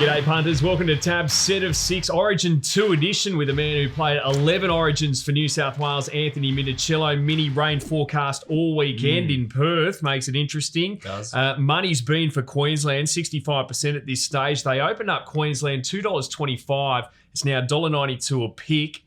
G'day punters, welcome to Tab's Set of 6 Origin 2 edition with a man who played 11 Origins for New South Wales, Anthony Minicello. Mini rain forecast all weekend in Perth, makes it interesting. Does. Money's been for Queensland, 65% at this stage. They opened up Queensland $2.25. It's now $1.92 a pick.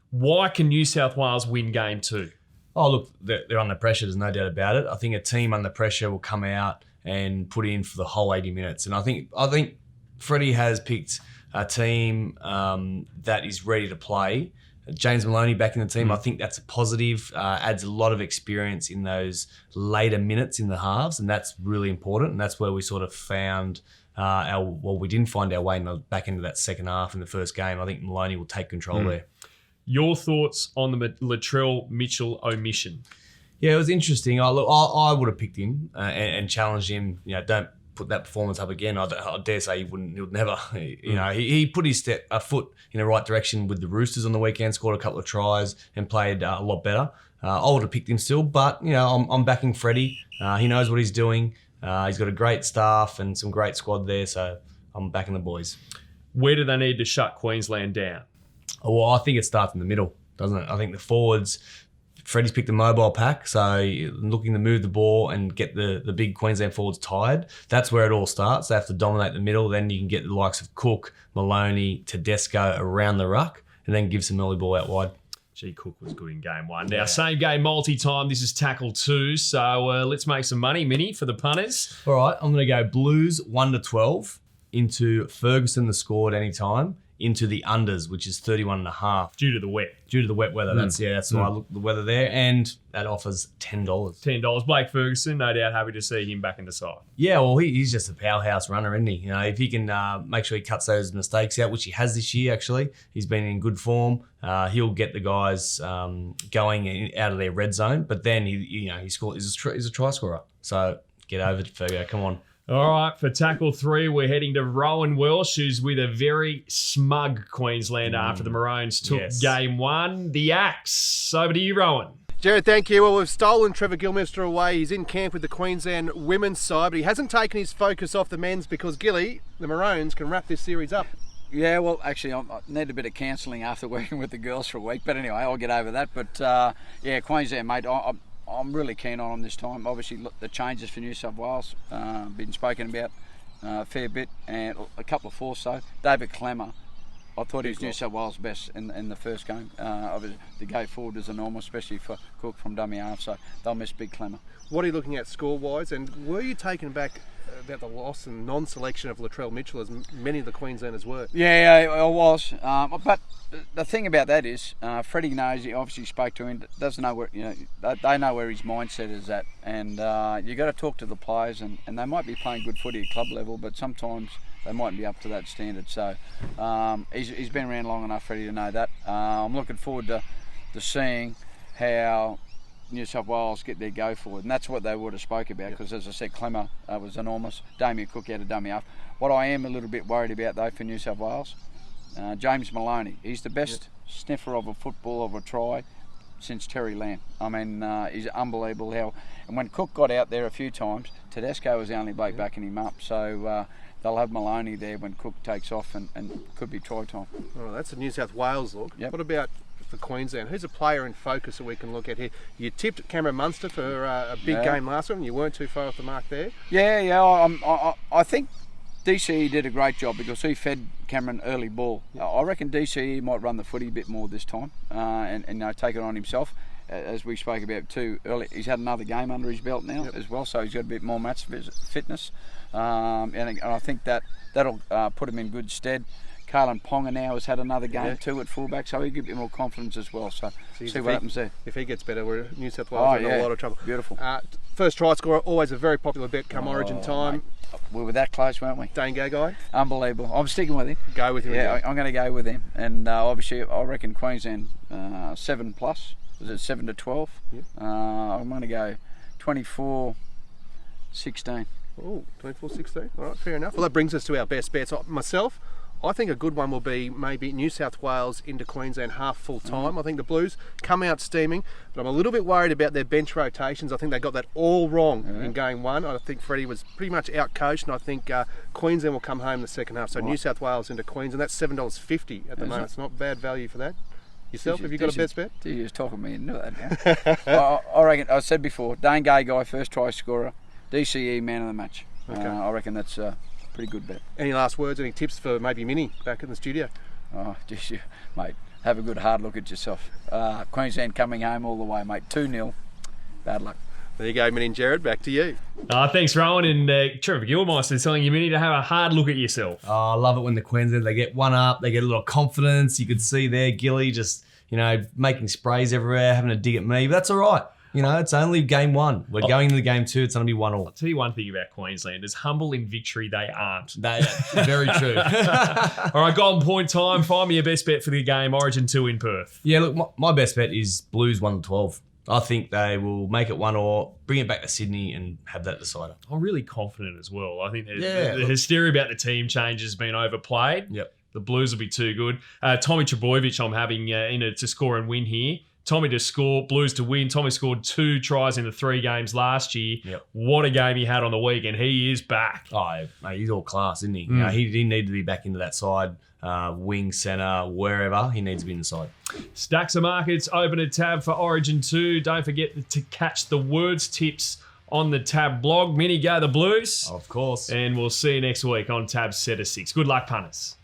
Why can New South Wales win game 2? Oh, look, they're under pressure. There's no doubt about it. I think a team under pressure will come out and put in for the whole 80 minutes. And I think Freddie has picked a team that is ready to play. James Maloney back in the team, I think that's a positive. Adds a lot of experience in those later minutes in the halves, and that's really important. And that's where we sort of found we didn't find our way back into that second half in the first game. I think Maloney will take control there. Your thoughts on the Latrell Mitchell omission? Yeah, it was interesting. I would have picked him and challenged him. Don't put that performance up again. I dare say he would never. He put his foot in the right direction with the Roosters on the weekend, scored a couple of tries and played a lot better. I would have picked him still, but I'm backing Freddie. He knows what he's doing. He's got a great staff and some great squad there, so I'm backing the boys. Where do they need to shut Queensland down? Well, I think it starts in the middle, doesn't it? I think the forwards. Freddie's picked a mobile pack, so looking to move the ball and get the big Queensland forwards tired. That's where it all starts. They have to dominate the middle. Then you can get the likes of Cook, Maloney, Tedesco around the ruck, and then give some early ball out wide. Gee, Cook was good in game 1. Now, same game multi-time. This is tackle 2, so let's make some money, Mini, for the punters. All right, I'm going to go Blues 1-12 into Ferguson, the score at any time, into the unders, which is 31.5. Due to the wet weather. That's why I look at the weather there, and that offers $10. $10. Blake Ferguson, no doubt happy to see him back in the side. Yeah, well, he's just a powerhouse runner, isn't he? If he can make sure he cuts those mistakes out, which he has this year, actually, he's been in good form. He'll get the guys going out of their red zone, but then he scores. He's a try scorer. So get over to Fergo. Come on. All right, for tackle 3, we're heading to Rowan Welsh, who's with a very smug Queenslander after the Maroons took game 1. The Axe. Over to you, Rowan. Gerard, thank you. Well, we've stolen Trevor Gilmester away. He's in camp with the Queensland women's side, but he hasn't taken his focus off the men's because, Gilly, the Maroons can wrap this series up. Yeah, well, actually, I need a bit of counselling after working with the girls for a week. But anyway, I'll get over that. But, Queensland, mate, I'm really keen on them this time. Obviously, the changes for New South Wales been spoken about a fair bit, and a couple of fourths. So David Clemmer, I thought he was New South Wales best in the first game. The go forward was enormous, especially for Cook from dummy half. So they'll miss big Clemmer. What are you looking at score-wise, and were you taken back about the loss and non-selection of Latrell Mitchell, as many of the Queenslanders were? Yeah, I was. But the thing about that is, Freddie knows. He obviously spoke to him. Doesn't know where they know where his mindset is at, and you got to talk to the players, and they might be playing good footy at club level, but sometimes they mightn't be up to that standard. So he's been around long enough, Freddie, to know that. I'm looking forward to seeing how New South Wales get their go forward, and that's what they would have spoke about, because as I said, Clemmer was enormous. Damien Cook had a dummy half. What I am a little bit worried about though for New South Wales, James Maloney. He's the best sniffer of a football, of a try, since Terry Lamb. I mean, he's unbelievable how. And when Cook got out there a few times, Tedesco was the only bloke backing him up. So they'll have Maloney there when Cook takes off, and could be try time. Oh, that's a New South Wales look. Yep. What about for Queensland? Who's a player in focus that we can look at here? You tipped Cameron Munster for a big game last time. You weren't too far off the mark there. I think DCE did a great job because he fed Cameron early ball. I reckon DCE might run the footy a bit more this time and take it on himself. As we spoke about too early, he's had another game under his belt now as well, so he's got a bit more match fitness, and I think that'll put him in good stead. Carlin Ponga now has had another game too at fullback, so he'll give him more confidence as well. So see what happens there. If he gets better, we're New South Wales in a lot of trouble. Beautiful. First try scorer, always a very popular bet come Origin time. Mate. We were that close, weren't we? Dane Gagai. Unbelievable. I'm sticking with him. Go with him. Yeah, I'm going to go with him. And obviously, I reckon Queensland 7+. Was it 7-12? Yep. I'm going to go 24-16. Oh, 24-16. All right, fair enough. Well, that brings us to our best bets. Myself, I think a good one will be maybe New South Wales into Queensland half full time. I think the Blues come out steaming, but I'm a little bit worried about their bench rotations. I think they got that all wrong in game one. I think Freddie was pretty much out-coached, and I think Queensland will come home in the second half. So New South Wales into Queensland, that's $7.50 at the moment. It's not bad value for that. Yourself, have you got a best bet? You're just talking me into that now. I reckon, I said before, Dane Gay, first try scorer, DCE man of the match. Okay. I reckon that's a pretty good bet. Any last words, any tips for maybe Minnie back in the studio? Oh, geez, mate, have a good hard look at yourself. Queensland coming home all the way, mate. 2-0. Bad luck. There you go, Minnie and Gerard, back to you. Thanks, Rowan. And Trevor Gilmeister telling you, Minnie, to have a hard look at yourself. Oh, I love it when the Queensland, they get one up, they get a lot of confidence. You could see there, Gilly just, making sprays everywhere, having a dig at me. But that's all right. It's only game one. We're going into game two. It's going to be 1-1. I'll tell you one thing about Queensland. As humble in victory, they aren't. Very true. All right, golden point time. Find me your best bet for the game, Origin 2 in Perth. Yeah, look, my best bet is Blues 1-12. I think they will make it 1-1, bring it back to Sydney and have that decider. I'm really confident as well. I think the hysteria about the team change has been overplayed. Yep. The Blues will be too good. Tommy Trbojevic, I'm having in it to score and win here. Tommy to score, Blues to win. Tommy scored 2 tries in the 3 games last year. Yep. What a game he had on the weekend. He is back. Oh, mate, he's all class, isn't he? He didn't need to be back into that side, wing, centre, wherever. He needs to be in the side. Stacks of markets, open a tab for Origin 2. Don't forget to catch the words tips on the Tab blog. Minnie, go the Blues. Of course. And we'll see you next week on Tab Set of 6. Good luck, punters.